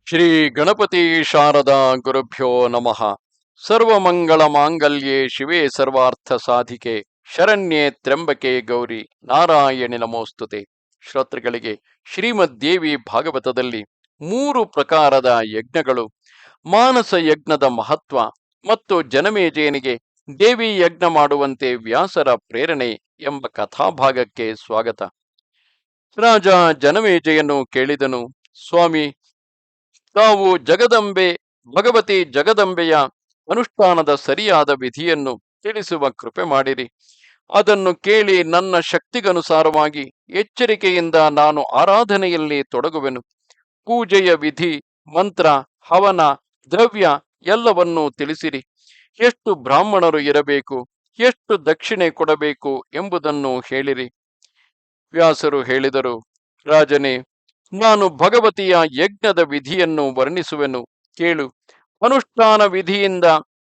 ಶ್ರೀ ಗಣಪತಿ ಶಾರದಾ ಗುರುಭ್ಯೋ ನಮಃ. ಸರ್ವಮಂಗಳ ಮಾಂಗಲ್ಯೆ ಶಿವೆ ಸರ್ವಾರ್ಥ ಸಾಧಿಕೆ ಶರಣ್ಯೆ ತ್ರ್ಯಂಬಕೆ ಗೌರಿ ನಾರಾಯಣಿ ನಮೋಸ್ತುತೆ. ಶ್ರೋತೃಗಳಿಗೆ ಶ್ರೀಮದ್ ದೇವಿ ಭಾಗವತದಲ್ಲಿ 3 ಪ್ರಕಾರದ ಯಜ್ಞಗಳು, ಮಾನಸ ಯಜ್ಞದ ಮಹತ್ವ ಮತ್ತು ಜನಮೇಜಯನಿಗೆ ದೇವಿ ಯಜ್ಞ ಮಾಡುವಂತೆ ವ್ಯಾಸರ ಪ್ರೇರಣೆ ಎಂಬ ಕಥಾಭಾಗಕ್ಕೆ ಸ್ವಾಗತ. ರಾಜ ಜನಮೇಜಯನು ಕೇಳಿದನು, ಸ್ವಾಮಿ, ತಾವು ಭಗವತಿ ಜಗದಂಬೆಯ ಅನುಷ್ಠಾನದ ಸರಿಯಾದ ವಿಧಿಯನ್ನು ತಿಳಿಸುವ ಕೃಪೆ ಮಾಡಿರಿ. ಅದನ್ನು ಕೇಳಿ ನನ್ನ ಶಕ್ತಿಗನುಸಾರವಾಗಿ ಎಚ್ಚರಿಕೆಯಿಂದ ನಾನು ಆರಾಧನೆಯಲ್ಲಿ ತೊಡಗುವೆನು. ಪೂಜೆಯ ವಿಧಿ, ಮಂತ್ರ, ಹವನ, ದ್ರವ್ಯ ಎಲ್ಲವನ್ನೂ ತಿಳಿಸಿರಿ. ಎಷ್ಟು ಬ್ರಾಹ್ಮಣರು ಇರಬೇಕು, ಎಷ್ಟು ದಕ್ಷಿಣೆ ಕೊಡಬೇಕು ಎಂಬುದನ್ನು ಹೇಳಿರಿ. ವ್ಯಾಸರು ಹೇಳಿದರು, ರಾಜನೇ, ನಾನು ಭಗವತಿಯ ಯಜ್ಞದ ವಿಧಿಯನ್ನು ವರ್ಣಿಸುವೆನು, ಕೇಳು. ಅನುಷ್ಠಾನ ವಿಧಿಯಿಂದ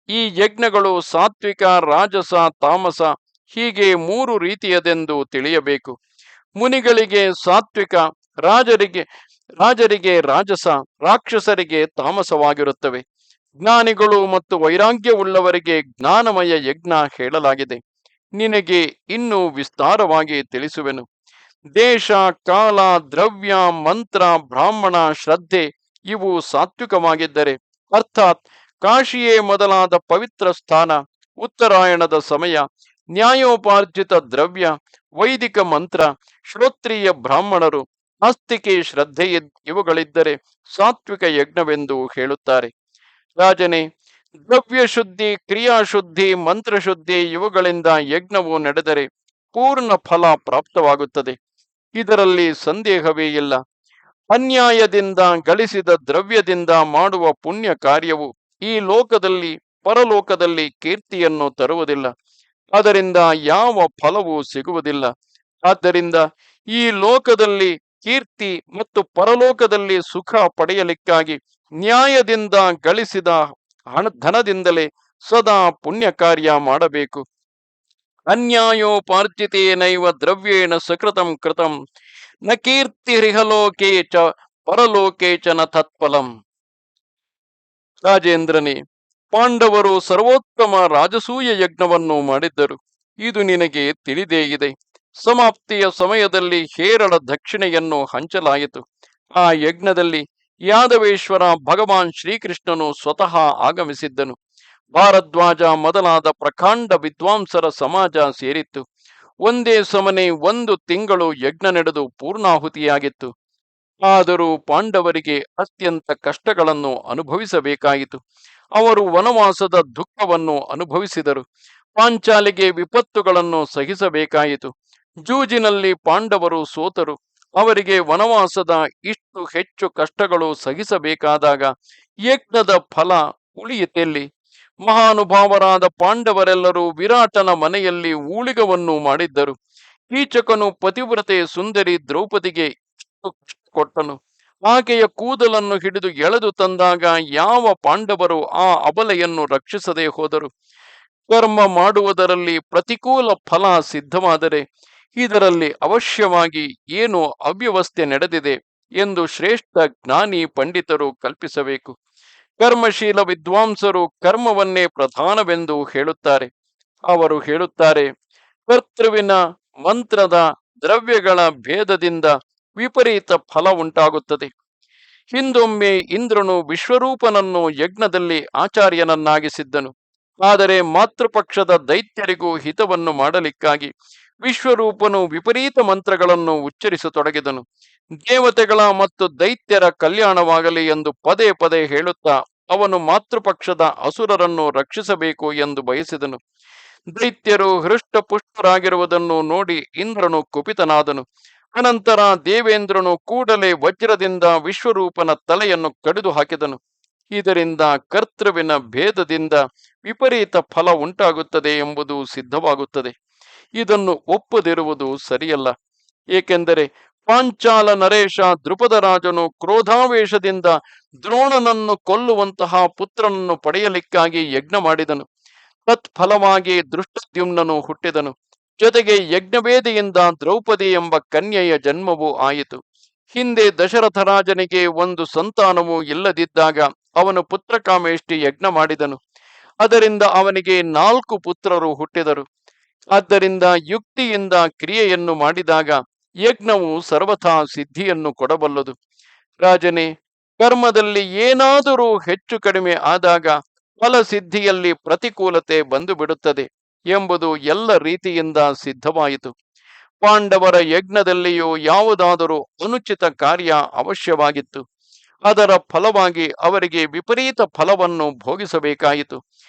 ಈ ಯಜ್ಞಗಳು ಸಾತ್ವಿಕ, ರಾಜಸ, ತಾಮಸ ಹೀಗೆ 3 ರೀತಿಯದೆಂದು ತಿಳಿಯಬೇಕು. ಮುನಿಗಳಿಗೆ ಸಾತ್ವಿಕ, ರಾಜರಿಗೆ ರಾಜಸ, ರಾಕ್ಷಸರಿಗೆ ತಾಮಸವಾಗಿರುತ್ತವೆ. ಜ್ಞಾನಿಗಳು ಮತ್ತು ವೈರಾಗ್ಯವುಳ್ಳವರಿಗೆ ಜ್ಞಾನಮಯ ಯಜ್ಞ ಹೇಳಲಾಗಿದೆ. ನಿನಗೆ ಇನ್ನೂ ವಿಸ್ತಾರವಾಗಿ ತಿಳಿಸುವೆನು. ದೇಶ, ಕಾಲ, ದ್ರವ್ಯ, ಮಂತ್ರ, ಬ್ರಾಹ್ಮಣ, ಶ್ರದ್ಧೆ ಇವು ಸಾತ್ವಿಕವಾಗಿದ್ದರೆ, ಅರ್ಥಾತ್ ಕಾಶಿಯೇ ಮೊದಲಾದ ಪವಿತ್ರ ಸ್ಥಾನ, ಉತ್ತರಾಯಣದ ಸಮಯ, ನ್ಯಾಯೋಪಾರ್ಜಿತ ದ್ರವ್ಯ, ವೈದಿಕ ಮಂತ್ರ, ಶ್ರೋತ್ರಿಯ ಬ್ರಾಹ್ಮಣರು, ಆಸ್ತಿಕೆ ಶ್ರದ್ಧೆ ಇವುಗಳಿದ್ದರೆ ಸಾತ್ವಿಕ ಯಜ್ಞವೆಂದು ಹೇಳುತ್ತಾರೆ. ರಾಜನೇ, ದ್ರವ್ಯ ಶುದ್ಧಿ, ಕ್ರಿಯಾಶುದ್ಧಿ, ಮಂತ್ರಶುದ್ಧಿ ಇವುಗಳಿಂದ ಯಜ್ಞವು ನಡೆದರೆ ಪೂರ್ಣ ಫಲ ಪ್ರಾಪ್ತವಾಗುತ್ತದೆ. ಇದರಲ್ಲಿ ಸಂದೇಹವೇ ಇಲ್ಲ. ಅನ್ಯಾಯದಿಂದ ಗಳಿಸಿದ ದ್ರವ್ಯದಿಂದ ಮಾಡುವ ಪುಣ್ಯ ಕಾರ್ಯವು ಈ ಲೋಕದಲ್ಲಿ ಪರಲೋಕದಲ್ಲಿ ಕೀರ್ತಿಯನ್ನು ತರುವುದಿಲ್ಲ. ಅದರಿಂದ ಯಾವ ಫಲವೂ ಸಿಗುವುದಿಲ್ಲ. ಆದ್ದರಿಂದ ಈ ಲೋಕದಲ್ಲಿ ಕೀರ್ತಿ ಮತ್ತು ಪರಲೋಕದಲ್ಲಿ ಸುಖ ಪಡೆಯಲಿಕ್ಕಾಗಿ ನ್ಯಾಯದಿಂದ ಗಳಿಸಿದ ಧನದಿಂದಲೇ ಸದಾ ಪುಣ್ಯ ಕಾರ್ಯ ಮಾಡಬೇಕು. ಅನ್ಯಾಯೋಪಾರ್ಜಿತೇನೈವ ದ್ರವ್ಯೇಣ ಸಕೃತಂ ಕೃತಂ ನ ಕೀರ್ತಿರಿಹಲೋಕೆ ಚ ಪರಲೋಕೆ ಚ ನ ತತ್ಫಲಂ. ರಾಜೇಂದ್ರನೇ, ಪಾಂಡವರು ಸರ್ವೋತ್ತಮ ರಾಜಸೂಯ ಯಜ್ಞವನ್ನು ಮಾಡಿದ್ದರು. ಇದು ನಿನಗೆ ತಿಳಿದೇ ಇದೆ. ಸಮಾಪ್ತಿಯ ಸಮಯದಲ್ಲಿ ಹೇರಳ ದಕ್ಷಿಣೆಯನ್ನು ಹಂಚಲಾಯಿತು. ಆ ಯಜ್ಞದಲ್ಲಿ ಯಾದವೇಶ್ವರ ಭಗವಾನ್ ಶ್ರೀಕೃಷ್ಣನು ಸ್ವತಃ ಆಗಮಿಸಿದ್ದನು. ಭಾರದ್ವಾಜ ಮೊದಲಾದ ಪ್ರಕಾಂಡ ವಿದ್ವಾಂಸರ ಸಮಾಜ ಸೇರಿತ್ತು. ಒಂದೇ ಸಮನೆ 1 ತಿಂಗಳು ಯಜ್ಞ ನಡೆದು ಪೂರ್ಣಾಹುತಿಯಾಗಿತ್ತು. ಆದರೂ ಪಾಂಡವರಿಗೆ ಅತ್ಯಂತ ಕಷ್ಟಗಳನ್ನು ಅನುಭವಿಸಬೇಕಾಯಿತು. ಅವರು ವನವಾಸದ ದುಃಖವನ್ನು ಅನುಭವಿಸಿದರು. ಪಾಂಚಾಲಿಗೆ ವಿಪತ್ತುಗಳನ್ನು ಸಹಿಸಬೇಕಾಯಿತು. ಜೂಜಿನಲ್ಲಿ ಪಾಂಡವರು ಸೋತರು. ಅವರಿಗೆ ವನವಾಸದ ಇಷ್ಟು ಹೆಚ್ಚು ಕಷ್ಟಗಳು ಸಹಿಸಬೇಕಾದಾಗ ಯಜ್ಞದ ಫಲ ಉಳಿಯಿತೆಲ್ಲಿ? ಮಹಾನುಭಾವರಾದ ಪಾಂಡವರೆಲ್ಲರೂ ವಿರಾಟನ ಮನೆಯಲ್ಲಿ ಊಳಿಗವನ್ನು ಮಾಡಿದ್ದರು. ಕೀಚಕನು ಪತಿವ್ರತೆ ಸುಂದರಿ ದ್ರೌಪದಿಗೆ ಕಷ್ಟ ಕೊಟ್ಟನು. ಆಕೆಯ ಕೂದಲನ್ನು ಹಿಡಿದು ಎಳೆದು ತಂದಾಗ ಯಾವ ಪಾಂಡವರು ಆ ಅಬಲೆಯನ್ನು ರಕ್ಷಿಸದೆ ಹೋದರು? ಕರ್ಮ ಮಾಡುವುದರಲ್ಲಿ ಪ್ರತಿಕೂಲ ಫಲ ಸಿದ್ಧವಾದರೆ ಇದರಲ್ಲಿ ಅವಶ್ಯವಾಗಿ ಏನು ಅವ್ಯವಸ್ಥೆ ನಡೆದಿದೆ ಎಂದು ಶ್ರೇಷ್ಠ ಜ್ಞಾನಿ ಪಂಡಿತರು ಕಲ್ಪಿಸಬೇಕು. ಕರ್ಮಶೀಲ ವಿದ್ವಾಂಸರು ಕರ್ಮವನ್ನೇ ಪ್ರಧಾನವೆಂದು ಹೇಳುತ್ತಾರೆ. ಅವರು ಹೇಳುತ್ತಾರೆ, ಕರ್ತೃವಿನ ಮಂತ್ರದ ದ್ರವ್ಯಗಳ ಭೇದದಿಂದ ವಿಪರೀತ ಫಲ ಉಂಟಾಗುತ್ತದೆ. ಹಿಂದೊಮ್ಮೆ ಇಂದ್ರನು ವಿಶ್ವರೂಪನನ್ನು ಯಜ್ಞದಲ್ಲಿ ಆಚಾರ್ಯನನ್ನಾಗಿಸಿದ್ದನು. ಆದರೆ ಮಾತೃಪಕ್ಷದ ದೈತ್ಯರಿಗೂ ಹಿತವನ್ನು ಮಾಡಲಿಕ್ಕಾಗಿ ವಿಶ್ವರೂಪನು ವಿಪರೀತ ಮಂತ್ರಗಳನ್ನು ಉಚ್ಚರಿಸತೊಡಗಿದನು. ದೇವತೆಗಳ ಮತ್ತು ದೈತ್ಯರ ಕಲ್ಯಾಣವಾಗಲಿ ಎಂದು ಪದೇ ಪದೇ ಹೇಳುತ್ತಾ ಅವನು ಮಾತೃಪಕ್ಷದ ಅಸುರರನ್ನು ರಕ್ಷಿಸಬೇಕು ಎಂದು ಬಯಸಿದನು. ದೈತ್ಯರು ಹೃಷ್ಟಪುಷ್ಟರಾಗಿರುವುದನ್ನು ನೋಡಿ ಇಂದ್ರನು ಕುಪಿತನಾದನು. ಅನಂತರ ದೇವೇಂದ್ರನು ಕೂಡಲೇ ವಜ್ರದಿಂದ ವಿಶ್ವರೂಪನ ತಲೆಯನ್ನು ಕಡಿದು ಹಾಕಿದನು. ಇದರಿಂದ ಕರ್ತೃವಿನ ಭೇದದಿಂದ ವಿಪರೀತ ಫಲ ಉಂಟಾಗುತ್ತದೆ ಎಂಬುದು ಸಿದ್ಧವಾಗುತ್ತದೆ. ಇದನ್ನು ಒಪ್ಪದಿರುವುದು ಸರಿಯಲ್ಲ. ಏಕೆಂದರೆ ಪಾಂಚಾಲ ನರೇಶ ದ್ರುಪದ ರಾಜನು ಕ್ರೋಧಾವೇಶದಿಂದ ದ್ರೋಣನನ್ನು ಕೊಲ್ಲುವಂತಹ ಪುತ್ರನನ್ನು ಪಡೆಯಲಿಕ್ಕಾಗಿ ಯಜ್ಞ ಮಾಡಿದನು. ತತ್ಫಲವಾಗಿ ದೃಷ್ಟದ್ಯುಮ್ನನು ಹುಟ್ಟಿದನು. ಜೊತೆಗೆ ಯಜ್ಞವೇದಿಯಿಂದ ದ್ರೌಪದಿ ಎಂಬ ಕನ್ಯೆಯ ಜನ್ಮವೂ ಆಯಿತು. ಹಿಂದೆ ದಶರಥ ರಾಜನಿಗೆ ಒಂದು ಸಂತಾನವೂ ಇಲ್ಲದಿದ್ದಾಗ ಅವನು ಪುತ್ರಕಾಮೇಷ್ಟಿ ಯಜ್ಞ ಮಾಡಿದನು. ಅದರಿಂದ ಅವನಿಗೆ 4 ಪುತ್ರರು ಹುಟ್ಟಿದರು. ಆದ್ದರಿಂದ ಯುಕ್ತಿಯಿಂದ ಕ್ರಿಯೆಯನ್ನು ಮಾಡಿದಾಗ ಯಜ್ಞವು ಸರ್ವಥಾ ಸಿದ್ಧಿಯನ್ನು ಕೊಡಬಲ್ಲದು. ರಾಜನೇ, ಕರ್ಮದಲ್ಲಿ ಏನಾದರೂ ಹೆಚ್ಚು ಕಡಿಮೆ ಆದಾಗ ಫಲಸಿದ್ಧಿಯಲ್ಲಿ ಪ್ರತಿಕೂಲತೆ ಬಂದು ಬಿಡುತ್ತದೆ ಎಂಬುದು ಎಲ್ಲ ರೀತಿಯಿಂದ ಸಿದ್ಧವಾಯಿತು. ಪಾಂಡವರ ಯಜ್ಞದಲ್ಲಿಯೂ ಯಾವುದಾದರೂ ಅನುಚಿತ ಕಾರ್ಯ ಅವಶ್ಯವಾಗಿತ್ತು. ಅದರ ಫಲವಾಗಿ ಅವರಿಗೆ ವಿಪರೀತ ಫಲವನ್ನು ಭೋಗಿಸಬೇಕಾಯಿತು.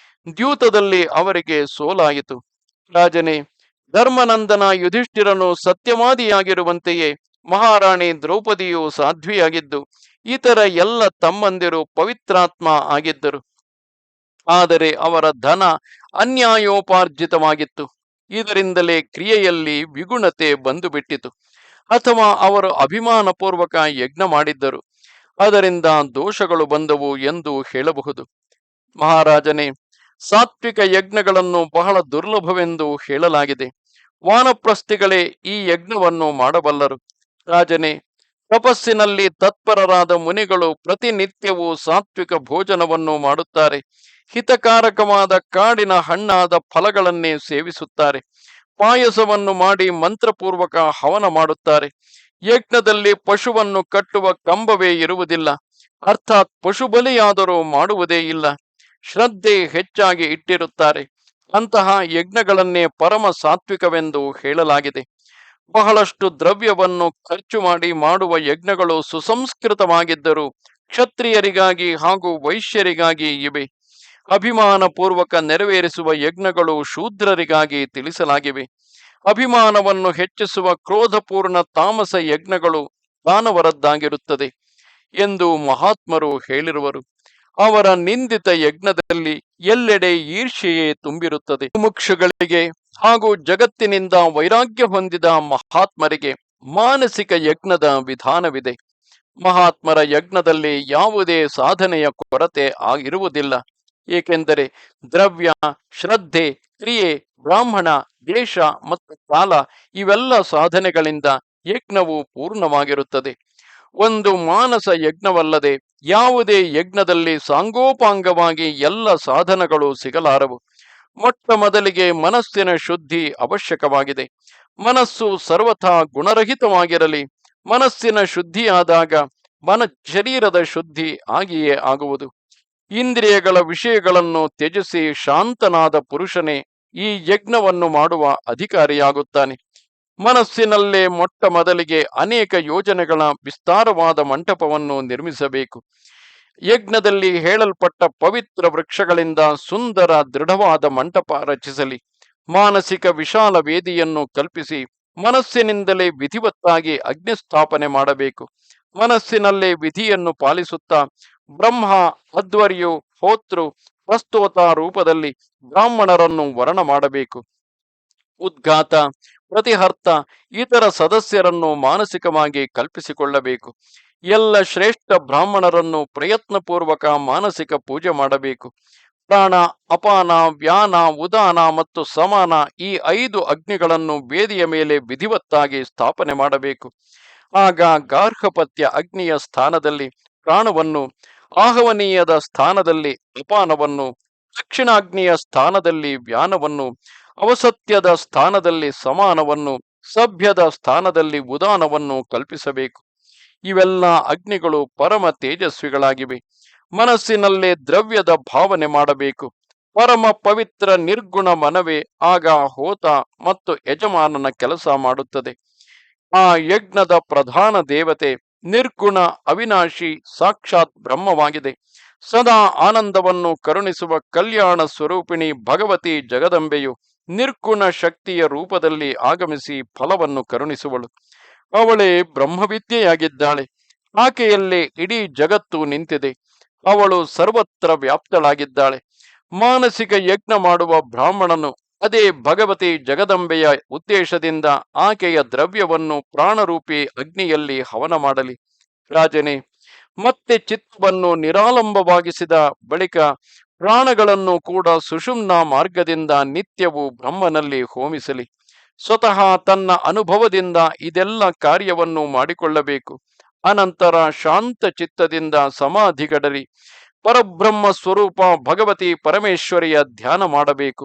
ದ್ಯೂತದಲ್ಲಿ ಅವರಿಗೆ ಸೋಲಾಯಿತು. ರಾಜನೇ, ಧರ್ಮನಂದನ ಯುಧಿಷ್ಠಿರನು ಸತ್ಯವಾದಿಯಾಗಿರುವಂತೆಯೇ ಮಹಾರಾಣಿ ದ್ರೌಪದಿಯು ಸಾಧ್ವಿಯಾಗಿದ್ದು ಇತರ ಎಲ್ಲ ತಮ್ಮಂದಿರು ಪವಿತ್ರಾತ್ಮ ಆಗಿದ್ದರು. ಆದರೆ ಅವರ ಧನ ಅನ್ಯಾಯೋಪಾರ್ಜಿತವಾಗಿತ್ತು. ಇದರಿಂದಲೇ ಕ್ರಿಯೆಯಲ್ಲಿ ವಿಗುಣತೆ ಬಂದು ಬಿಟ್ಟಿತು. ಅಥವಾ ಅವರು ಅಭಿಮಾನಪೂರ್ವಕ ಯಜ್ಞ ಮಾಡಿದ್ದರು, ಅದರಿಂದ ದೋಷಗಳು ಬಂದವು ಎಂದು ಹೇಳಬಹುದು. ಮಹಾರಾಜನೇ, ಸಾತ್ವಿಕ ಯಜ್ಞಗಳನ್ನು ಬಹಳ ದುರ್ಲಭವೆಂದು ಹೇಳಲಾಗಿದೆ. ವಾನಪ್ರಸ್ಥಿಗಳೇ ಈ ಯಜ್ಞವನ್ನು ಮಾಡಬಲ್ಲರು. ರಾಜನೇ, ತಪಸ್ಸಿನಲ್ಲಿ ತತ್ಪರರಾದ ಮುನಿಗಳು ಪ್ರತಿನಿತ್ಯವೂ ಸಾತ್ವಿಕ ಭೋಜನವನ್ನು ಮಾಡುತ್ತಾರೆ. ಹಿತಕಾರಕವಾದ ಕಾಡಿನ ಹಣ್ಣಾದ ಫಲಗಳನ್ನೇ ಸೇವಿಸುತ್ತಾರೆ. ಪಾಯಸವನ್ನು ಮಾಡಿ ಮಂತ್ರಪೂರ್ವಕ ಹವನ ಮಾಡುತ್ತಾರೆ. ಯಜ್ಞದಲ್ಲಿ ಪಶುವನ್ನು ಕಟ್ಟುವ ಕಂಬವೇ ಇರುವುದಿಲ್ಲ, ಅರ್ಥಾತ್ ಪಶು ಬಲಿಯಾದರೂ ಮಾಡುವುದೇ ಇಲ್ಲ. ಶ್ರದ್ಧೆ ಹೆಚ್ಚಾಗಿ ಇಟ್ಟಿರುತ್ತಾರೆ. ಅಂತಹ ಯಜ್ಞಗಳನ್ನೇ ಪರಮ ಸಾತ್ವಿಕವೆಂದು ಹೇಳಲಾಗಿದೆ. ಬಹಳಷ್ಟು ದ್ರವ್ಯವನ್ನು ಖರ್ಚು ಮಾಡಿ ಮಾಡುವ ಯಜ್ಞಗಳು ಸುಸಂಸ್ಕೃತವಾಗಿದ್ದರೂ ಕ್ಷತ್ರಿಯರಿಗಾಗಿ ಹಾಗೂ ವೈಶ್ಯರಿಗಾಗಿ ಇವೆ. ಅಭಿಮಾನಪೂರ್ವಕ ನೆರವೇರಿಸುವ ಯಜ್ಞಗಳು ಶೂದ್ರರಿಗಾಗಿ ತಿಳಿಸಲಾಗಿವೆ. ಅಭಿಮಾನವನ್ನು ಹೆಚ್ಚಿಸುವ ಕ್ರೋಧಪೂರ್ಣ ತಾಮಸ ಯಜ್ಞಗಳು ದಾನವರದ್ದಾಗಿರುತ್ತದೆ ಎಂದು ಮಹಾತ್ಮರು ಹೇಳಿರುವರು. ಅವರ ನಿಂದಿತ ಯಜ್ಞದಲ್ಲಿ ಎಲ್ಲೆಡೆ ಈರ್ಷ್ಯೆಯೇ ತುಂಬಿರುತ್ತದೆ. ಮುಮುಕ್ಷುಗಳಿಗೆ ಹಾಗೂ ಜಗತ್ತಿನಿಂದ ವೈರಾಗ್ಯ ಹೊಂದಿದ ಮಹಾತ್ಮರಿಗೆ ಮಾನಸಿಕ ಯಜ್ಞದ ವಿಧಾನವಿದೆ. ಮಹಾತ್ಮರ ಯಜ್ಞದಲ್ಲಿ ಯಾವುದೇ ಸಾಧನೆಯ ಕೊರತೆ ಇರುವುದಿಲ್ಲ. ಏಕೆಂದರೆ ದ್ರವ್ಯ, ಶ್ರದ್ಧೆ, ಕ್ರಿಯೆ, ಬ್ರಾಹ್ಮಣ, ದೇಶ ಮತ್ತು ಕಾಲ ಇವೆಲ್ಲ ಸಾಧನೆಗಳಿಂದ ಯಜ್ಞವು ಪೂರ್ಣವಾಗಿರುತ್ತದೆ. ಒಂದು ಮಾನಸ ಯಜ್ಞವಲ್ಲದೆ ಯಾವುದೇ ಯಜ್ಞದಲ್ಲಿ ಸಾಂಗೋಪಾಂಗವಾಗಿ ಎಲ್ಲ ಸಾಧನಗಳು ಸಿಗಲಾರವು. ಮೊಟ್ಟ ಮೊದಲಿಗೆ ಮನಸ್ಸಿನ ಶುದ್ಧಿ ಅವಶ್ಯಕವಾಗಿದೆ. ಮನಸ್ಸು ಸರ್ವಥಾ ಗುಣರಹಿತವಾಗಿರಲಿ. ಮನಸ್ಸಿನ ಶುದ್ಧಿಯಾದಾಗ ಶರೀರದ ಶುದ್ಧಿ ಆಗಿಯೇ ಆಗುವುದು. ಇಂದ್ರಿಯಗಳ ವಿಷಯಗಳನ್ನು ತ್ಯಜಿಸಿ ಶಾಂತನಾದ ಪುರುಷನೇ ಈ ಯಜ್ಞವನ್ನು ಮಾಡುವ ಅಧಿಕಾರಿಯಾಗುತ್ತಾನೆ. ಮನಸ್ಸಿನಲ್ಲೇ ಮೊಟ್ಟ ಮೊದಲಿಗೆ ಅನೇಕ ಯೋಜನೆಗಳ ವಿಸ್ತಾರವಾದ ಮಂಟಪವನ್ನು ನಿರ್ಮಿಸಬೇಕು. ಯಜ್ಞದಲ್ಲಿ ಹೇಳಲ್ಪಟ್ಟ ಪವಿತ್ರ ವೃಕ್ಷಗಳಿಂದ ಸುಂದರ ದೃಢವಾದ ಮಂಟಪ ರಚಿಸಲಿ. ಮಾನಸಿಕ ವಿಶಾಲ ವೇದಿಯನ್ನು ಕಲ್ಪಿಸಿ ಮನಸ್ಸಿನಿಂದಲೇ ವಿಧಿವತ್ತಾಗಿ ಅಗ್ನಿಸ್ಥಾಪನೆ ಮಾಡಬೇಕು. ಮನಸ್ಸಿನಲ್ಲೇ ವಿಧಿಯನ್ನು ಪಾಲಿಸುತ್ತಾ ಬ್ರಹ್ಮ, ಅಧ್ವರ್ಯು, ಹೋತೃ, ಪ್ರಸ್ತೋತ ರೂಪದಲ್ಲಿ ಬ್ರಾಹ್ಮಣರನ್ನು ವರ್ಣ ಮಾಡಬೇಕು. ಉದ್ಘಾತ, ಪ್ರತಿಹರ್ತ, ಇತರ ಸದಸ್ಯರನ್ನು ಮಾನಸಿಕವಾಗಿ ಕಲ್ಪಿಸಿಕೊಳ್ಳಬೇಕು. ಎಲ್ಲ ಶ್ರೇಷ್ಠ ಬ್ರಾಹ್ಮಣರನ್ನು ಪ್ರಯತ್ನಪೂರ್ವಕ ಮಾನಸಿಕ ಪೂಜೆ ಮಾಡಬೇಕು. ಪ್ರಾಣ, ಅಪಾನ, ವ್ಯಾನ, ಉದಾನ ಮತ್ತು ಸಮಾನ ಈ 5 ಅಗ್ನಿಗಳನ್ನು ವೇದಿಯ ಮೇಲೆ ವಿಧಿವತ್ತಾಗಿ ಸ್ಥಾಪನೆ ಮಾಡಬೇಕು. ಆಗ ಗಾರ್ಹಪತ್ಯ ಅಗ್ನಿಯ ಸ್ಥಾನದಲ್ಲಿ ಪ್ರಾಣವನ್ನು, ಆಹವನೀಯದ ಸ್ಥಾನದಲ್ಲಿ ಅಪಾನವನ್ನು, ದಕ್ಷಿಣಾಗ್ನಿಯ ಸ್ಥಾನದಲ್ಲಿ ವ್ಯಾನವನ್ನು, ಅವಸತ್ಯದ ಸ್ಥಾನದಲ್ಲಿ ಸಮಾನವನ್ನು, ಸಭ್ಯದ ಸ್ಥಾನದಲ್ಲಿ ಉದಾನವನ್ನು ಕಲ್ಪಿಸಬೇಕು. ಇವೆಲ್ಲ ಅಗ್ನಿಗಳು ಪರಮ ತೇಜಸ್ವಿಗಳಾಗಿವೆ. ಮನಸ್ಸಿನಲ್ಲೇ ದ್ರವ್ಯದ ಭಾವನೆ ಮಾಡಬೇಕು. ಪರಮ ಪವಿತ್ರ ನಿರ್ಗುಣ ಮನವೇ ಆಗ ಹೋತ ಮತ್ತು ಯಜಮಾನನ ಕೆಲಸ ಮಾಡುತ್ತದೆ. ಆ ಯಜ್ಞದ ಪ್ರಧಾನ ದೇವತೆ ನಿರ್ಗುಣ ಅವಿನಾಶಿ ಸಾಕ್ಷಾತ್ ಬ್ರಹ್ಮವಾಗಿದೆ. ಸದಾ ಆನಂದವನ್ನು ಕರುಣಿಸುವ ಕಲ್ಯಾಣ ಸ್ವರೂಪಿಣಿ ಭಗವತಿ ಜಗದಂಬೆಯು ನಿರ್ಗುಣ ಶಕ್ತಿಯ ರೂಪದಲ್ಲಿ ಆಗಮಿಸಿ ಫಲವನ್ನು ಕರುಣಿಸುವಳು. ಅವಳೇ ಬ್ರಹ್ಮವಿದ್ಯೆಯಾಗಿದ್ದಾಳೆ. ಆಕೆಯಲ್ಲೇ ಇಡೀ ಜಗತ್ತು ನಿಂತಿದೆ. ಅವಳು ಸರ್ವತ್ರ ವ್ಯಾಪ್ತಳಾಗಿದ್ದಾಳೆ. ಮಾನಸಿಕ ಯಜ್ಞ ಮಾಡುವ ಬ್ರಾಹ್ಮಣನು ಅದೇ ಭಗವತಿ ಜಗದಂಬೆಯ ಉದ್ದೇಶದಿಂದ ಆಕೆಯ ದ್ರವ್ಯವನ್ನು ಪ್ರಾಣರೂಪಿ ಅಗ್ನಿಯಲ್ಲಿ ಹವನ ಮಾಡಲಿ. ರಾಜನೇ, ಮತ್ತೆ ಚಿತ್ತವನ್ನು ನಿರಾಲಂಬವಾಗಿಸಿದ ಬಳಿಕ ಪ್ರಾಣಗಳನ್ನು ಕೂಡ ಸುಷುಮ್ನ ಮಾರ್ಗದಿಂದ ನಿತ್ಯವೂ ಬ್ರಹ್ಮನಲ್ಲಿ ಹೋಮಿಸಲಿ. ಸ್ವತಃ ತನ್ನ ಅನುಭವದಿಂದ ಇದೆಲ್ಲ ಕಾರ್ಯವನ್ನು ಮಾಡಿಕೊಳ್ಳಬೇಕು. ಅನಂತರ ಶಾಂತ ಚಿತ್ತದಿಂದ ಸಮಾಧಿಗಡರಿ ಪರಬ್ರಹ್ಮ ಸ್ವರೂಪ ಭಗವತಿ ಪರಮೇಶ್ವರಿಯ ಧ್ಯಾನ ಮಾಡಬೇಕು.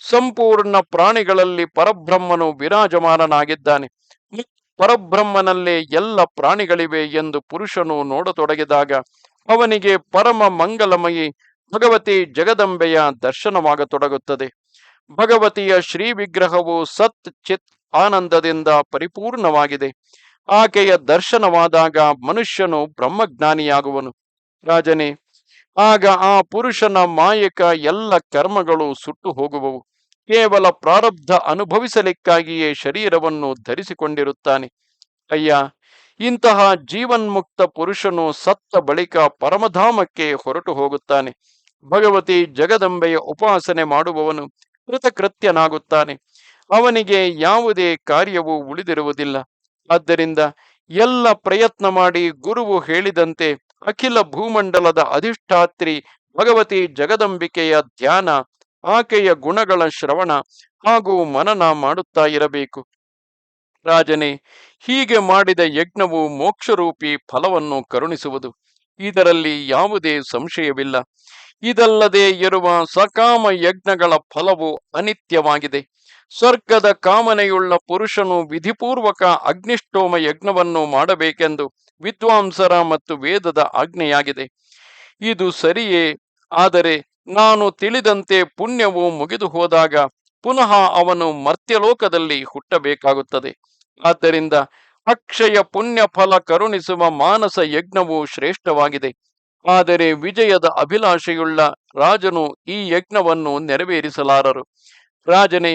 ಸಂಪೂರ್ಣ ಪ್ರಾಣಿಗಳಲ್ಲಿ ಪರಬ್ರಹ್ಮನು ವಿರಾಜಮಾನನಾಗಿದ್ದಾನೆ. ಪರಬ್ರಹ್ಮನಲ್ಲೇ ಎಲ್ಲ ಪ್ರಾಣಿಗಳಿವೆ ಎಂದು ಪುರುಷನು ನೋಡತೊಡಗಿದಾಗ ಅವನಿಗೆ ಪರಮ ಮಂಗಲಮಯಿ ಭಗವತಿ ಜಗದಂಬೆಯ ದರ್ಶನವಾಗತೊಡಗುತ್ತದೆ. ಭಗವತಿಯ ಶ್ರೀ ವಿಗ್ರಹವು ಸತ್ ಚಿತ್ ಆನಂದದಿಂದ ಪರಿಪೂರ್ಣವಾಗಿದೆ. ಆಕೆಯ ದರ್ಶನವಾದಾಗ ಮನುಷ್ಯನು ಬ್ರಹ್ಮಜ್ಞಾನಿಯಾಗುವನು. ರಾಜನೇ, ಆಗ ಆ ಪುರುಷನ ಮಾಯಕ ಎಲ್ಲ ಕರ್ಮಗಳು ಸುಟ್ಟು ಹೋಗುವವು. ಕೇವಲ ಪ್ರಾರಬ್ಧ ಅನುಭವಿಸಲಿಕ್ಕಾಗಿಯೇ ಶರೀರವನ್ನು ಧರಿಸಿಕೊಂಡಿರುತ್ತಾನೆ. ಅಯ್ಯ, ಇಂತಹ ಜೀವನ್ಮುಕ್ತ ಪುರುಷನು ಸತ್ತ ಬಳಿಕ ಪರಮಧಾಮಕ್ಕೆ ಹೊರಟು ಹೋಗುತ್ತಾನೆ. ಭಗವತಿ ಜಗದಂಬೆಯ ಉಪಾಸನೆ ಮಾಡುವವನು ಕೃತಕೃತ್ಯನಾಗುತ್ತಾನೆ. ಅವನಿಗೆ ಯಾವುದೇ ಕಾರ್ಯವೂ ಉಳಿದಿರುವುದಿಲ್ಲ. ಆದ್ದರಿಂದ ಎಲ್ಲ ಪ್ರಯತ್ನ ಮಾಡಿ ಗುರುವು ಹೇಳಿದಂತೆ ಅಖಿಲ ಭೂಮಂಡಲದ ಅಧಿಷ್ಠಾತ್ರಿ ಭಗವತಿ ಜಗದಂಬಿಕೆಯ ಧ್ಯಾನ, ಆಕೆಯ ಗುಣಗಳ ಶ್ರವಣ ಹಾಗೂ ಮನನ ಮಾಡುತ್ತಾ ಇರಬೇಕು. ರಾಜನೇ, ಹೀಗೆ ಮಾಡಿದ ಯಜ್ಞವು ಮೋಕ್ಷರೂಪಿ ಫಲವನ್ನು ಕರುಣಿಸುವುದು. ಇದರಲ್ಲಿ ಯಾವುದೇ ಸಂಶಯವಿಲ್ಲ. ಇದಲ್ಲದೆ ಇರುವ ಸಕಾಮ ಯಜ್ಞಗಳ ಫಲವು ಅನಿತ್ಯವಾಗಿದೆ. ಸ್ವರ್ಗದ ಕಾಮನೆಯುಳ್ಳ ಪುರುಷನು ವಿಧಿಪೂರ್ವಕ ಅಗ್ನಿಷ್ಠೋಮ ಯಜ್ಞವನ್ನು ಮಾಡಬೇಕೆಂದು ವಿದ್ವಾಂಸರ ಮತ್ತು ವೇದದ ಆಜ್ಞೆಯಾಗಿದೆ. ಇದು ಸರಿಯೇ? ಆದರೆ ನಾನು ತಿಳಿದಂತೆ ಪುಣ್ಯವು ಮುಗಿದು ಹೋದಾಗ ಪುನಃ ಅವನು ಮರ್ತ್ಯಲೋಕದಲ್ಲಿ ಹುಟ್ಟಬೇಕಾಗುತ್ತದೆ. ಆದ್ದರಿಂದ ಅಕ್ಷಯ ಪುಣ್ಯ ಫಲ ಕರುಣಿಸುವ ಮಾನಸ ಯಜ್ಞವು ಶ್ರೇಷ್ಠವಾಗಿದೆ. ಆದರೆ ವಿಜಯದ ಅಭಿಲಾಷೆಯುಳ್ಳ ರಾಜನು ಈ ಯಜ್ಞವನ್ನು ನೆರವೇರಿಸಲಾರರು. ರಾಜನೇ,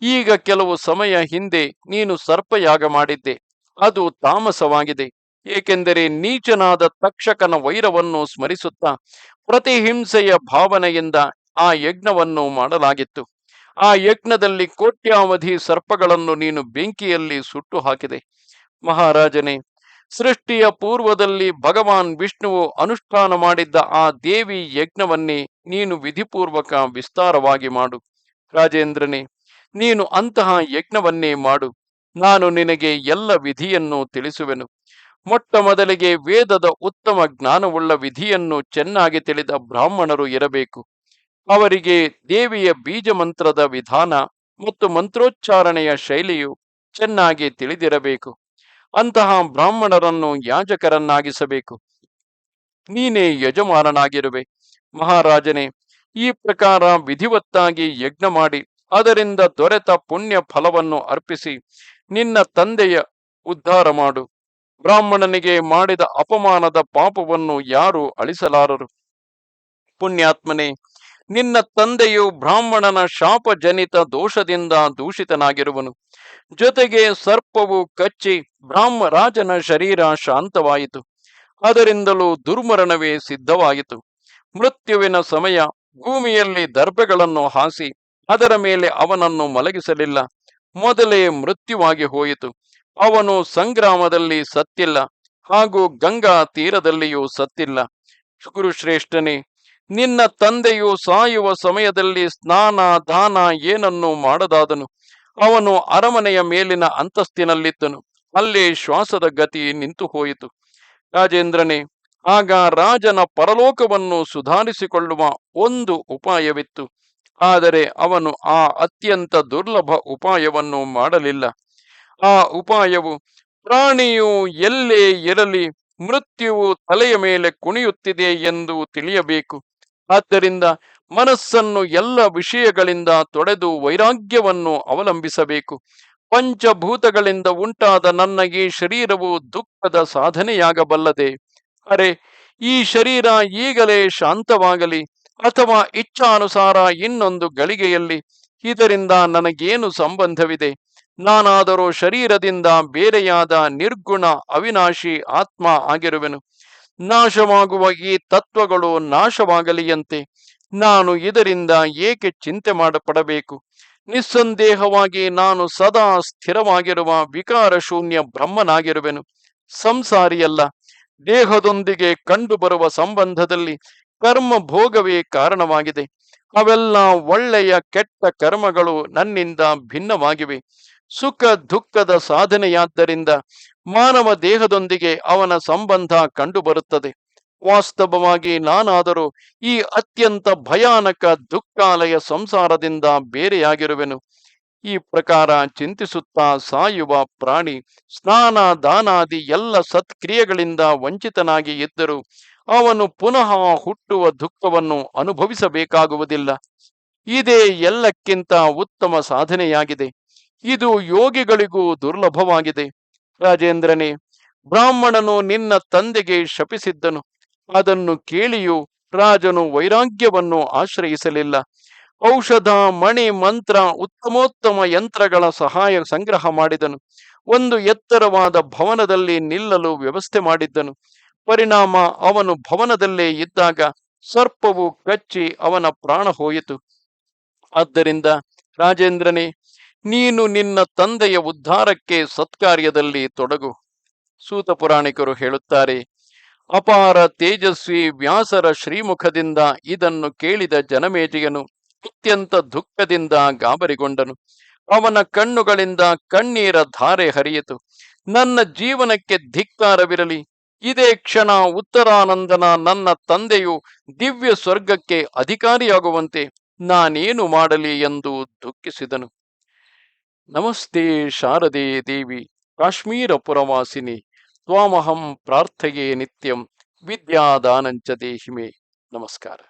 ಈಗ ಕೆಲವು ಸಮಯ ಹಿಂದೆ ನೀನು ಸರ್ಪಯಾಗ ಮಾಡಿದ್ದೆ. ಅದು ತಾಮಸವಾಗಿದೆ. ಏಕೆಂದರೆ ನೀಚನಾದ ತಕ್ಷಕನ ವೈರವನ್ನು ಸ್ಮರಿಸುತ್ತಾ ಪ್ರತಿಹಿಂಸೆಯ ಭಾವನೆಯಿಂದ ಆ ಯಜ್ಞವನ್ನು ಮಾಡಲಾಗಿತ್ತು. ಆ ಯಜ್ಞದಲ್ಲಿ ಕೋಟ್ಯಾವಧಿ ಸರ್ಪಗಳನ್ನು ನೀನು ಬೆಂಕಿಯಲ್ಲಿ ಸುಟ್ಟು ಹಾಕಿದೆ. ಮಹಾರಾಜನೇ, ಸೃಷ್ಟಿಯ ಪೂರ್ವದಲ್ಲಿ ಭಗವಾನ್ ವಿಷ್ಣುವು ಅನುಷ್ಠಾನ ಮಾಡಿದ್ದ ಆ ದೇವಿ ಯಜ್ಞವನ್ನೇ ನೀನು ವಿಧಿಪೂರ್ವಕ ವಿಸ್ತಾರವಾಗಿ ಮಾಡು. ರಾಜೇಂದ್ರನೇ, ನೀನು ಅಂತಹ ಯಜ್ಞವನ್ನೇ ಮಾಡು. ನಾನು ನಿನಗೆ ಎಲ್ಲ ವಿಧಿಯನ್ನು ತಿಳಿಸುವೆನು. ಮೊಟ್ಟ ಮೊದಲಿಗೆ ವೇದದ ಉತ್ತಮ ಜ್ಞಾನವುಳ್ಳ ವಿಧಿಯನ್ನು ಚೆನ್ನಾಗಿ ತಿಳಿದ ಬ್ರಾಹ್ಮಣರು ಇರಬೇಕು. ಅವರಿಗೆ ದೇವಿಯ ಬೀಜ ಮಂತ್ರದ ವಿಧಾನ ಮತ್ತು ಮಂತ್ರೋಚ್ಚಾರಣೆಯ ಶೈಲಿಯು ಚೆನ್ನಾಗಿ ತಿಳಿದಿರಬೇಕು. ಅಂತಹ ಬ್ರಾಹ್ಮಣರನ್ನು ಯಾಜಕರನ್ನಾಗಿಸಬೇಕು. ನೀನೇ ಯಜಮಾನನಾಗಿರುವೆ. ಮಹಾರಾಜನೇ, ಈ ಪ್ರಕಾರ ವಿಧಿವತ್ತಾಗಿ ಯಜ್ಞ ಮಾಡಿ ಅದರಿಂದ ದೊರೆತ ಪುಣ್ಯ ಫಲವನ್ನು ಅರ್ಪಿಸಿ ನಿನ್ನ ತಂದೆಯ ಉದ್ಧಾರ ಮಾಡು. ಬ್ರಾಹ್ಮಣನಿಗೆ ಮಾಡಿದ ಅಪಮಾನದ ಪಾಪವನ್ನು ಯಾರು ಅಳಿಸಲಾರರು. ಪುಣ್ಯಾತ್ಮನೇ, ನಿನ್ನ ತಂದೆಯು ಬ್ರಾಹ್ಮಣನ ಶಾಪಜನಿತ ದೋಷದಿಂದ ದೂಷಿತನಾಗಿರುವನು. ಜೊತೆಗೆ ಸರ್ಪವು ಕಚ್ಚಿ ರಾಜನ ಶರೀರ ಶಾಂತವಾಯಿತು. ಅದರಿಂದಲೂ ದುರ್ಮರಣವೇ ಸಿದ್ಧವಾಯಿತು. ಮೃತ್ಯುವಿನ ಸಮಯ ಭೂಮಿಯಲ್ಲಿ ದರ್ಭೆಗಳನ್ನು ಹಾಸಿ ಅದರ ಮೇಲೆ ಅವನನ್ನು ಮಲಗಿಸಲಿಲ್ಲ. ಮೊದಲೇ ಮೃತ್ಯುವಾಗಿ ಹೋಯಿತು. ಅವನು ಸಂಗ್ರಾಮದಲ್ಲಿ ಸತ್ತಿಲ್ಲ, ಹಾಗೂ ಗಂಗಾ ತೀರದಲ್ಲಿಯೂ ಸತ್ತಿಲ್ಲ. ಗುರುಶ್ರೇಷ್ಠನೇ, ನಿನ್ನ ತಂದೆಯು ಸಾಯುವ ಸಮಯದಲ್ಲಿ ಸ್ನಾನ ದಾನ ಏನನ್ನೂ ಮಾಡದಾದನು. ಅವನು ಅರಮನೆಯ ಮೇಲಿನ ಅಂತಸ್ತಿನಲ್ಲಿದ್ದನು. ಅಲ್ಲೇ ಶ್ವಾಸದ ಗತಿ ನಿಂತು ಹೋಯಿತು. ರಾಜೇಂದ್ರನೇ, ಆಗ ರಾಜನ ಪರಲೋಕವನ್ನು ಸುಧಾರಿಸಿಕೊಳ್ಳುವ ಒಂದು ಉಪಾಯವಿತ್ತು. ಆದರೆ ಅವನು ಆ ಅತ್ಯಂತ ದುರ್ಲಭ ಉಪಾಯವನ್ನು ಮಾಡಲಿಲ್ಲ. ಆ ಉಪಾಯವು ಪ್ರಾಣಿಯು ಎಲ್ಲೇ ಇರಲಿ ಮೃತ್ಯುವು ತಲೆಯ ಮೇಲೆ ಕುಣಿಯುತ್ತಿದೆ ಎಂದು ತಿಳಿಯಬೇಕು. ಆದ್ದರಿಂದ ಮನಸ್ಸನ್ನು ಎಲ್ಲ ವಿಷಯಗಳಿಂದ ತೊಡೆದು ವೈರಾಗ್ಯವನ್ನು ಅವಲಂಬಿಸಬೇಕು. ಪಂಚಭೂತಗಳಿಂದ ಉಂಟಾದ ನನ್ನ ಈ ಶರೀರವು ದುಃಖದ ಸಾಧನೆಯಾಗಬಲ್ಲದೆ. ಅರೆ, ಈ ಶರೀರ ಈಗಲೇ ಶಾಂತವಾಗಲಿ ಅಥವಾ ಇಚ್ಛಾನುಸಾರ ಇನ್ನೊಂದು ಗಳಿಗೆಯಲ್ಲಿ, ಇದರಿಂದ ನನಗೇನು ಸಂಬಂಧವಿದೆ? ನಾನಾದರೂ ಶರೀರದಿಂದ ಬೇರೆಯಾದ ನಿರ್ಗುಣ ಅವಿನಾಶಿ ಆತ್ಮ ಆಗಿರುವೆನು. ನಾಶವಾಗುವ ಈ ತತ್ವಗಳು ನಾಶವಾಗಲಿಯಂತೆ ನಾನು ಇದರಿಂದ ಏಕೆ ಚಿಂತೆ ಮಾಡಪಡಬೇಕು? ನಿಸ್ಸಂದೇಹವಾಗಿ ನಾನು ಸದಾ ಸ್ಥಿರವಾಗಿರುವ ವಿಕಾರ ಶೂನ್ಯ ಬ್ರಹ್ಮನಾಗಿರುವೆನು. ಸಂಸಾರಿಯಲ್ಲ. ದೇಹದೊಂದಿಗೆ ಕಂಡುಬರುವ ಸಂಬಂಧದಲ್ಲಿ ಕರ್ಮ ಭೋಗವೇ ಕಾರಣವಾಗಿದೆ. ಅವೆಲ್ಲ ಒಳ್ಳೆಯ ಕೆಟ್ಟ ಕರ್ಮಗಳು ನನ್ನಿಂದ ಭಿನ್ನವಾಗಿವೆ. ಸುಖ ದುಃಖದ ಸಾಧನೆಯಾದ್ದರಿಂದ ಮಾನವ ದೇಹದೊಂದಿಗೆ ಅವನ ಸಂಬಂಧ ಕಂಡುಬರುತ್ತದೆ. ವಾಸ್ತವವಾಗಿ ನಾನಾದರೂ ಈ ಅತ್ಯಂತ ಭಯಾನಕ ದುಃಖಾಲಯ ಸಂಸಾರದಿಂದ ಬೇರೆಯಾಗಿರುವೆನು. ಈ ಪ್ರಕಾರ ಚಿಂತಿಸುತ್ತಾ ಸಾಯುವ ಪ್ರಾಣಿ ಸ್ನಾನ ದಾನಾದಿ ಎಲ್ಲ ಸತ್ಕ್ರಿಯೆಗಳಿಂದ ವಂಚಿತನಾಗಿ ಇದ್ದರೂ ಅವನು ಪುನಃ ಹುಟ್ಟುವ ದುಃಖವನ್ನು ಅನುಭವಿಸಬೇಕಾಗುವುದಿಲ್ಲ. ಇದೇ ಎಲ್ಲಕ್ಕಿಂತ ಉತ್ತಮ ಸಾಧನೆಯಾಗಿದೆ. ಇದು ಯೋಗಿಗಳಿಗೂ ದುರ್ಲಭವಾಗಿದೆ. ರಾಜೇಂದ್ರನೇ, ಬ್ರಾಹ್ಮಣನು ನಿನ್ನ ತಂದೆಗೆ ಶಪಿಸಿದ್ದನು. ಅದನ್ನು ಕೇಳಿಯೂ ರಾಜನು ವೈರಾಗ್ಯವನ್ನು ಆಶ್ರಯಿಸಲಿಲ್ಲ. ಔಷಧ, ಮಣಿ, ಮಂತ್ರ, ಉತ್ತಮೋತ್ತಮ ಯಂತ್ರಗಳ ಸಹಾಯ ಸಂಗ್ರಹ ಮಾಡಿದನು. ಒಂದು ಎತ್ತರವಾದ ಭವನದಲ್ಲಿ ನಿಲ್ಲಲು ವ್ಯವಸ್ಥೆ ಮಾಡಿದ್ದನು. ಪರಿಣಾಮ, ಅವನು ಭವನದಲ್ಲೇ ಇದ್ದಾಗ ಸರ್ಪವು ಕಚ್ಚಿ ಅವನ ಪ್ರಾಣ ಹೋಯಿತು. ಆದ್ದರಿಂದ ರಾಜೇಂದ್ರನೇ, ನೀನು ನಿನ್ನ ತಂದೆಯ ಉದ್ಧಾರಕ್ಕೆ ಸತ್ಕಾರ್ಯದಲ್ಲಿ ತೊಡಗು. ಸೂತ ಪುರಾಣಿಕರು ಹೇಳುತ್ತಾರೆ, ಅಪಾರ ತೇಜಸ್ವಿ ವ್ಯಾಸರ ಶ್ರೀಮುಖದಿಂದ ಇದನ್ನು ಕೇಳಿದ ಜನಮೇಜಯನು ಅತ್ಯಂತ ದುಃಖದಿಂದ ಗಾಬರಿಗೊಂಡನು. ಅವನ ಕಣ್ಣುಗಳಿಂದ ಕಣ್ಣೀರ ಧಾರೆ ಹರಿಯಿತು. ನನ್ನ ಜೀವನಕ್ಕೆ ಧಿಕ್ಕಾರವಿರಲಿ. ಇದೇ ಕ್ಷಣ ಉತ್ತರಾನಂದನ ನನ್ನ ತಂದೆಯು ದಿವ್ಯ ಸ್ವರ್ಗಕ್ಕೆ ಅಧಿಕಾರಿಯಾಗುವಂತೆ ನಾನೇನು ಮಾಡಲಿ ಎಂದು ದುಃಖಿಸಿದನು. ನಮಸ್ತೆ ಶಾರದೆ ದೇವಿ ಕಾಶ್ಮೀರ ಪುರವಾಸಿನಿ ತ್ವಾಮಹಂ ಪ್ರಾರ್ಥಯೇ ನಿತ್ಯಂ ವಿದ್ಯಾದಾನಂಚ ದೇಹಿಮೆ. ನಮಸ್ಕಾರ.